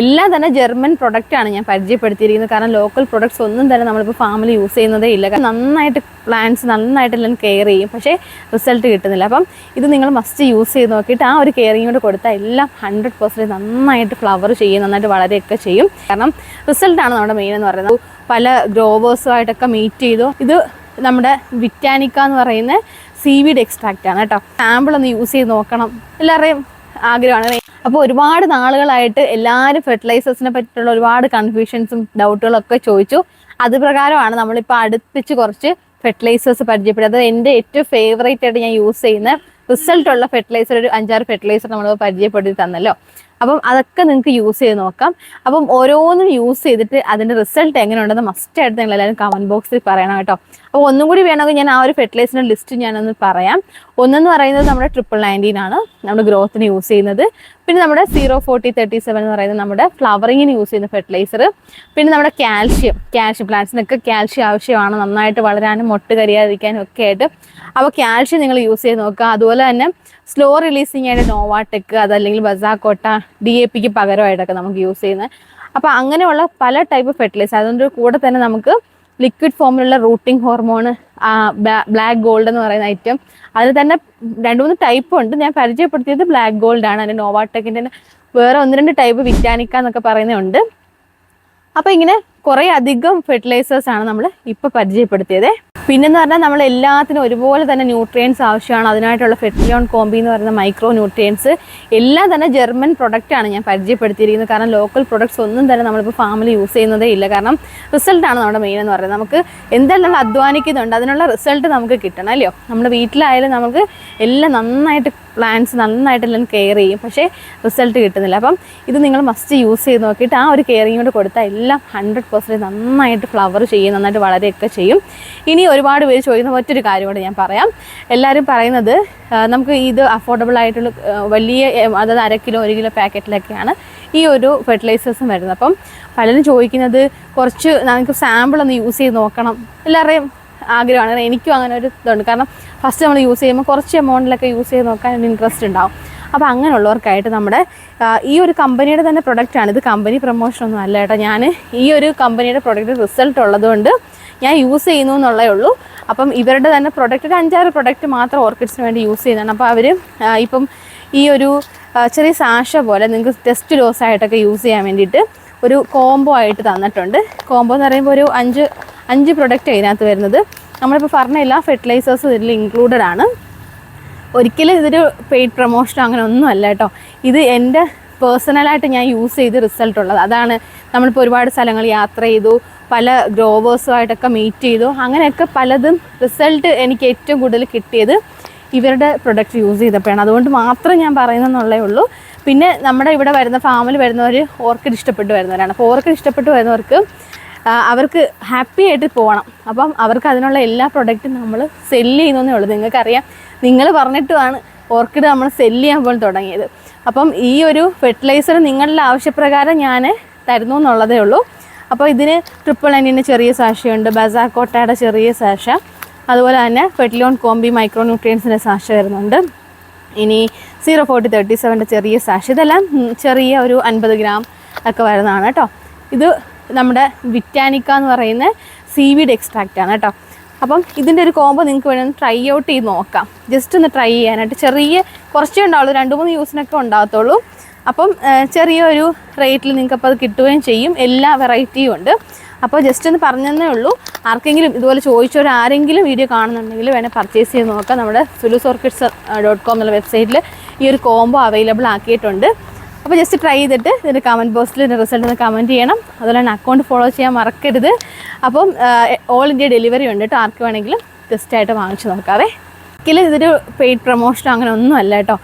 എല്ലാം തന്നെ ജർമ്മൻ പ്രൊഡക്റ്റാണ് ഞാൻ പരിചയപ്പെടുത്തിയിരിക്കുന്നത്. കാരണം ലോക്കൽ പ്രൊഡക്ട്സ് ഒന്നും തന്നെ നമ്മളിപ്പോൾ ഫാമിൽ യൂസ് ചെയ്യുന്നതേ ഇല്ല. നന്നായിട്ട് പ്ലാന്റ്സ് നന്നായിട്ടെല്ലാം കെയർ ചെയ്യും, പക്ഷേ റിസൾട്ട് കിട്ടുന്നില്ല. അപ്പം ഇത് നിങ്ങൾ മസ്റ്റ് യൂസ് ചെയ്ത് നോക്കിയിട്ട് ആ ഒരു കെയറിങ് കൂടെ കൊടുത്താൽ എല്ലാം 100% നന്നായിട്ട് ഫ്ലവർ ചെയ്യും, നന്നായിട്ട് വളരെയൊക്കെ ചെയ്യും. കാരണം റിസൾട്ടാണ് നമ്മുടെ മെയിൻ എന്ന് പറയുന്നത്. പല ഗ്രോവേഴ്സുമായിട്ടൊക്കെ മീറ്റ് ചെയ്തു. ഇത് നമ്മുടെ വിറ്റാനിക്ക എന്ന് പറയുന്ന സീവീഡ് എക്സ്ട്രാക്റ്റ് ആണ് കേട്ടോ. സാമ്പിൾ ഒന്ന് യൂസ് ചെയ്ത് നോക്കണം, എല്ലാവരുടെയും ആഗ്രഹമാണ്. അപ്പോൾ ഒരുപാട് നാളുകളായിട്ട് എല്ലാവരും ഫെർട്ടിലൈസേഴ്സിനെ പറ്റിയിട്ടുള്ള ഒരുപാട് കൺഫ്യൂഷൻസും ഡൗട്ടുകളൊക്കെ ചോദിച്ചു. അത് പ്രകാരമാണ് നമ്മളിപ്പോൾ അടുപ്പിച്ച് കുറച്ച് ഫെർട്ടിലൈസേഴ്സ് പരിചയപ്പെടുന്നത്. അത് എൻ്റെ ഏറ്റവും ഫേവറേറ്റ് ആയിട്ട് ഞാൻ യൂസ് ചെയ്യുന്ന റിസൾട്ടുള്ള ഫെർട്ടിലൈസർ ഒരു 5-6 ഫെർട്ടിലൈസർ നമ്മൾ പരിചയപ്പെടുത്തി തന്നല്ലോ. അപ്പം അതൊക്കെ നിങ്ങൾക്ക് യൂസ് ചെയ്ത് നോക്കാം. അപ്പം ഓരോന്നും യൂസ് ചെയ്തിട്ട് അതിൻ്റെ റിസൾട്ട് എങ്ങനെയുണ്ടെന്ന് മസ്റ്റായിട്ട് നിങ്ങൾ എല്ലാവരും കമൻറ്റ് ബോക്സിൽ പറയണം കേട്ടോ. അപ്പോൾ ഒന്നും കൂടി വേണമെങ്കിൽ ഞാൻ ആ ഒരു ഫെർട്ടിലൈസറിൻ്റെ ലിസ്റ്റ് ഞാനൊന്ന് പറയാം. ഒന്നെന്ന് പറയുന്നത് നമ്മുടെ 999 ആണ് നമ്മുടെ ഗ്രോത്തിന് യൂസ് ചെയ്യുന്നത്. പിന്നെ നമ്മുടെ 04037 എന്ന് പറയുന്നത് നമ്മുടെ ഫ്ലവറിങ്ങിന് യൂസ് ചെയ്യുന്ന ഫെർട്ടിലൈസർ. പിന്നെ നമ്മുടെ കാൽഷ്യം പ്ലാന്റ്സിനൊക്കെ കാൽഷ്യം ആവശ്യമാണ് നന്നായിട്ട് വളരാനും മൊട്ട് കരിയാതിരിക്കാനും ഒക്കെ ആയിട്ട്. അപ്പോൾ കാൽഷ്യം നിങ്ങൾ യൂസ് ചെയ്ത് നോക്കുക. അതുപോലെ തന്നെ സ്ലോ റിലീസിങ് ആയിട്ട് നോവാടെക്, അതല്ലെങ്കിൽ ബസാക്കോട്ട, DAPക്ക് പകരമായിട്ടൊക്കെ നമുക്ക് യൂസ് ചെയ്യുന്നത്. അപ്പോൾ അങ്ങനെയുള്ള പല ടൈപ്പ് ഫെർട്ടിലൈസർ. അതിൻ്റെ കൂടെ തന്നെ നമുക്ക് ലിക്വിഡ് ഫോമിലുള്ള റൂട്ടിംഗ് ഹോർമോൺ, ബ്ലാക്ക് ഗോൾഡ് എന്ന് പറയുന്ന ഐറ്റം, അതിൽ തന്നെ 2-3 ടൈപ്പ് ഉണ്ട്. ഞാൻ പരിചയപ്പെടുത്തിയത് ബ്ലാക്ക് ഗോൾഡ് ആണ്. അതിൻ്റെ നോവാടെക്കിൻ്റെ വേറെ 1-2 ടൈപ്പ് വിറ്റാനിക്ക എന്നൊക്കെ പറയുന്നുണ്ട്. അപ്പോൾ ഇങ്ങനെ കുറേ അധികം ഫെർട്ടിലൈസേഴ്സാണ് നമ്മൾ ഇപ്പോൾ പരിചയപ്പെടുത്തിയത്. പിന്നെന്ന് പറഞ്ഞാൽ നമ്മൾ എല്ലാത്തിനും ഒരുപോലെ തന്നെ ന്യൂട്രിയൻസ് ആവശ്യമാണ്. അതിനായിട്ടുള്ള ഫെർട്ടിലോൺ കോംബി എന്ന് പറയുന്ന മൈക്രോ ന്യൂട്രിയൻസ് എല്ലാം തന്നെ ജർമ്മൻ പ്രൊഡക്റ്റാണ് ഞാൻ പരിചയപ്പെടുത്തിയിരിക്കുന്നത്. കാരണം ലോക്കൽ പ്രൊഡക്ട്സ് ഒന്നും തന്നെ നമ്മളിപ്പോൾ ഫാമിൽ യൂസ് ചെയ്യുന്നതേ ഇല്ല. കാരണം റിസൾട്ടാണ് നമ്മുടെ മെയിൻ എന്ന് പറയുന്നത്. നമുക്ക് എന്തായാലും നമ്മൾ അധ്വാനിക്കുന്നുണ്ട്, അതിനുള്ള റിസൾട്ട് നമുക്ക് കിട്ടണം അല്ലയോ. നമ്മുടെ വീട്ടിലായാലും നമുക്ക് എല്ലാം നന്നായിട്ട് പ്ലാന്റ്സ് നന്നായിട്ടെല്ലാം കെയർ ചെയ്യും, പക്ഷേ റിസൾട്ട് കിട്ടുന്നില്ല. അപ്പം ഇത് നിങ്ങൾ മസ്റ്റ് യൂസ് ചെയ്ത് നോക്കിയിട്ട് ആ ഒരു കെയറിങ് കൂടെ കൊടുത്താൽ എല്ലാം 100% നന്നായിട്ട് ഫ്ലവർ ചെയ്യും, നന്നായിട്ട് വളരെയൊക്കെ ചെയ്യും. ഇനി ഒരുപാട് പേര് ചോദിക്കുന്ന മറ്റൊരു കാര്യം കൂടെ ഞാൻ പറയാം. എല്ലാവരും പറയുന്നത് നമുക്ക് ഇത് അഫോർഡബിൾ ആയിട്ടുള്ള വലിയ, അതായത് 1/2 കിലോ 1 കിലോ പാക്കറ്റിലൊക്കെയാണ് ഈ ഒരു ഫെർട്ടിലൈസേഴ്സും വരുന്നത്. അപ്പം പലരും ചോദിക്കുന്നത് കുറച്ച് നമുക്ക് സാമ്പിൾ ഒന്ന് യൂസ് ചെയ്ത് നോക്കണം, എല്ലാവരുടെയും ആഗ്രഹമാണ്. എനിക്കും അങ്ങനെ ഒരു ഇതുണ്ട്. കാരണം ഫസ്റ്റ് നമ്മൾ യൂസ് ചെയ്യുമ്പോൾ കുറച്ച് എമൗണ്ടിലൊക്കെ യൂസ് ചെയ്ത് നോക്കാൻ ഒരു ഇൻട്രസ്റ്റ് ഉണ്ടാവും. അപ്പോൾ അങ്ങനെയുള്ളവർക്കായിട്ട് നമ്മുടെ ഈ ഒരു കമ്പനിയുടെ തന്നെ പ്രൊഡക്റ്റാണ്. ഇത് കമ്പനി പ്രൊമോഷനൊന്നും അല്ല കേട്ടോ. ഞാൻ ഈ ഒരു കമ്പനിയുടെ പ്രൊഡക്റ്റ് റിസൾട്ട് ഉള്ളതുകൊണ്ട് ഞാൻ യൂസ് ചെയ്യുന്നു എന്നുള്ളതേ ഉള്ളൂ. അപ്പം ഇവരുടെ തന്നെ പ്രൊഡക്റ്റ് ഒരു 5-6 പ്രൊഡക്റ്റ് മാത്രം ഓർക്കിഡ്സിന് വേണ്ടി യൂസ് ചെയ്യുന്നതാണ്. അപ്പോൾ അവർ ഇപ്പം ഈ ഒരു ചെറിയ സാഷ പോലെ നിങ്ങൾക്ക് ടെസ്റ്റ് ഡോസ് ആയിട്ടൊക്കെ യൂസ് ചെയ്യാൻ വേണ്ടിയിട്ട് ഒരു കോംബോ ആയിട്ട് തന്നിട്ടുണ്ട്. കോംബോ എന്ന് പറയുമ്പോൾ ഒരു 5 പ്രൊഡക്റ്റ് അതിനകത്ത് വരുന്നത്. നമ്മളിപ്പോൾ പറഞ്ഞ എല്ലാ ഫെർട്ടിലൈസേഴ്സും ഇതിൽ ഇൻക്ലൂഡഡ് ആണ്. ഒരിക്കലും ഇതൊരു പെയ്ഡ് പ്രൊമോഷനോ അങ്ങനെ ഒന്നും അല്ല കേട്ടോ. ഇത് എൻ്റെ പേഴ്സണലായിട്ട് ഞാൻ യൂസ് ചെയ്ത് റിസൾട്ട് ഉള്ളത്. അതാണ് നമ്മളിപ്പോൾ ഒരുപാട് സ്ഥലങ്ങൾ യാത്ര ചെയ്തു, പല ഗ്രോവേഴ്സുമായിട്ടൊക്കെ മീറ്റ് ചെയ്തു, അങ്ങനെയൊക്കെ പലതും റിസൾട്ട് എനിക്ക് ഏറ്റവും കൂടുതൽ കിട്ടിയത് ഇവരുടെ പ്രൊഡക്റ്റ് യൂസ് ചെയ്തപ്പോഴാണ്. അതുകൊണ്ട് മാത്രം ഞാൻ പറയുന്നതെന്നുള്ളേ ഉള്ളൂ. പിന്നെ നമ്മുടെ ഇവിടെ വരുന്ന ഫാമിൽ വരുന്നവർ ഓർക്കിഡ് ഇഷ്ടപ്പെട്ട് വരുന്നവരാണ്. അപ്പോൾ ഓർക്കിഡ് ഇഷ്ടപ്പെട്ട് വരുന്നവർക്ക് അവർക്ക് ഹാപ്പി ആയിട്ട് പോകണം. അപ്പം അവർക്ക് അതിനുള്ള എല്ലാ പ്രൊഡക്റ്റും നമ്മൾ സെല്ല് ചെയ്യുന്നതേ ഉള്ളൂ. നിങ്ങൾക്കറിയാം, നിങ്ങൾ പറഞ്ഞിട്ടുമാണ് ഓർക്കിഡ് നമ്മൾ സെല്ല് ചെയ്യാൻ പോലും തുടങ്ങിയത്. അപ്പം ഈ ഒരു ഫെർട്ടിലൈസർ നിങ്ങളുടെ ആവശ്യപ്രകാരം ഞാൻ തരുന്നു എന്നുള്ളതേ ഉള്ളൂ. അപ്പോൾ ഇതിന് 999 ചെറിയ സാഷയുണ്ട്, ബസാക്കോട്ടയുടെ ചെറിയ സാഷ, അതുപോലെ തന്നെ ഫെർട്ടിലോൺ കോംബി മൈക്രോ ന്യൂട്രിയൻസിൻ്റെ സാഷ വരുന്നുണ്ട്. ഇനി 04037 ചെറിയ സാഷ, ഇതെല്ലാം ചെറിയ ഒരു 50 ഗ്രാം ഒക്കെ വരുന്നതാണ് കേട്ടോ. ഇത് നമ്മുടെ വിറ്റാനിക്ക എന്ന് പറയുന്ന സീവീഡ് എക്സ്ട്രാക്റ്റ് ആണ് കേട്ടോ. അപ്പം ഇതിൻ്റെ ഒരു കോംബോ നിങ്ങൾക്ക് വേണമെങ്കിൽ ട്രൈ ഔട്ട് ചെയ്ത് നോക്കാം. ജസ്റ്റ് ഒന്ന് ട്രൈ ചെയ്യാനായിട്ട്. ചെറിയ കുറച്ചേ ഉണ്ടാവുള്ളൂ, 2-3 യൂസിനൊക്കെ ഉണ്ടാകത്തുള്ളൂ. അപ്പം ചെറിയൊരു റേറ്റിൽ നിങ്ങൾക്കപ്പോൾ അത് കിട്ടുകയും ചെയ്യും. എല്ലാ വെറൈറ്റിയും ഉണ്ട്. അപ്പോൾ ജസ്റ്റ് ഒന്ന് പറഞ്ഞതേ ഉള്ളൂ. ആർക്കെങ്കിലും ഇതുപോലെ ചോദിച്ചവരാരെങ്കിലും വീഡിയോ കാണുന്നുണ്ടെങ്കിൽ വേണേൽ പർച്ചേസ് ചെയ്ത് നോക്കാം. നമ്മുടെ sulusorchids.com എന്നുള്ള വെബ്സൈറ്റിൽ ഈ ഒരു കോംബോ അവൈലബിൾ ആക്കിയിട്ടുണ്ട്. അപ്പോൾ ജസ്റ്റ് ട്രൈ ചെയ്തിട്ട് ഇതിൻ്റെ കമൻറ്റ് ബോക്സിൽ ഇതിൻ്റെ റിസൾട്ട് ഒന്ന് കമൻറ്റ് ചെയ്യണം. അതുപോലെ തന്നെ അക്കൗണ്ട് ഫോളോ ചെയ്യാൻ മറക്കരുത്. അപ്പം ഓൾ ഇന്ത്യ ഡെലിവറി ഉണ്ട് കേട്ടോ. ആർക്ക് വേണമെങ്കിലും ജസ്റ്റ് ആയിട്ട് വാങ്ങിച്ച് നോക്കാവേ. ഒരിക്കലും ഇതൊരു പെയ്ഡ് പ്രൊമോഷനോ അങ്ങനെ ഒന്നും അല്ല കേട്ടോ.